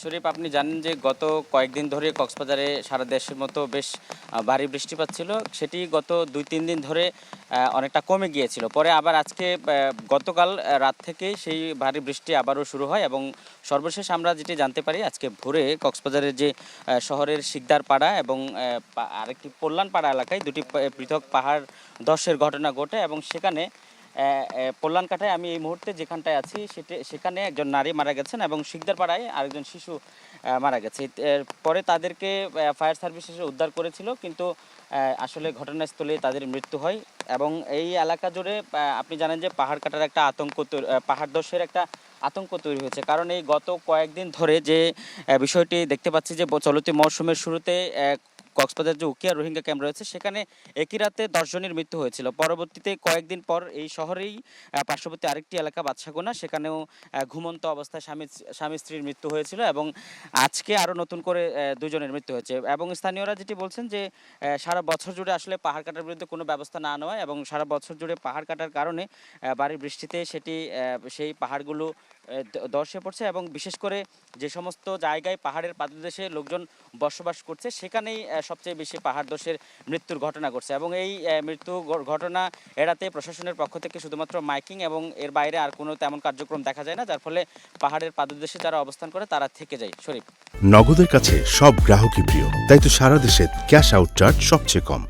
শরীফ, আপনি জানেন যে গত কয়েকদিন ধরে কক্সবাজারে সারা দেশের মতো বেশ ভারী বৃষ্টিপাত ছিল। সেটি গত ২-৩ দিন ধরে অনেকটা কমে গিয়েছিল। পরে আবার আজকে গতকাল রাত থেকে সেই ভারী বৃষ্টি আবারও শুরু হয় এবং সর্বশেষ আমরা যেটি জানতে পারি আজকে ভোরে কক্সবাজারের যে শহরের শিকদারপাড়া এবং আরেকটি কল্যাণপাড়া এলাকায় দুটি পৃথক পাহাড় ধসের ঘটনা ঘটে এবং সেখানে কল্যাণকাটায় আমি এই মুহূর্তে যেখানটায় আছি সেখানে একজন নারী মারা গেছেন এবং শিকদারপাড়ায় আরেকজন শিশু মারা গেছে। পরে তাদেরকে ফায়ার সার্ভিস এসে উদ্ধার করেছিল, কিন্তু আসলে ঘটনাস্থলে তাদের মৃত্যু হয় এবং এই এলাকা জুড়ে আপনি জানেন যে পাহাড় কাটার একটা আতঙ্ক, পাহাড় ধসের একটা আতঙ্ক তৈরি হয়েছে। কারণ এই গত কয়েকদিন ধরে যে বিষয়টি দেখতে পাচ্ছি যে চলতি মৌসুমের শুরুতে কক্সবাজার যে উকিয়া রোহিঙ্গা ক্যাম্প রয়েছে সেখানে একই রাতে 10 জনের মৃত্যু হয়েছিল। পরবর্তীতে কয়েকদিন পর এই শহরেই পার্শ্ববর্তী আরেকটি এলাকা বাদশাহগোনা, সেখানেও ঘুমন্ত অবস্থায় স্বামী স্ত্রীর মৃত্যু হয়েছিল এবং আজকে আরও নতুন করে 2 জনের মৃত্যু হয়েছে। এবং স্থানীয়রা যেটি বলছেন যে সারা বছর জুড়ে আসলে পাহাড় কাটার বিরুদ্ধে কোনো ব্যবস্থা না নেওয়া এবং সারা বছর জুড়ে পাহাড় কাটার কারণে ভারী বৃষ্টিতে সেই পাহাড়গুলো ধসে পড়ছে এবং বিশেষ করে যে সমস্ত জায়গায় পাহাড়ের পাদদেশে লোকজন বসবাস করছে সেখানেই সবচেয়ে বেশি পাহাড় ধসের মৃত্যুর ঘটনা ঘটছে এবং এই মৃত্যু ঘটনা এড়াতে প্রশাসনের পক্ষ থেকে শুধুমাত্র মাইকিং এবং এর বাইরে আর কোনো তেমন কার্যক্রম দেখা যায় না, যার ফলে পাহাড়ের পাদদেশে যারা অবস্থান করে তারা থেকে যায়। শরীফ, নগদের কাছে সব গ্রাহকই প্রিয়, তাই তো সারা দেশে ক্যাশ আউট চার্জ সবচেয়ে কম।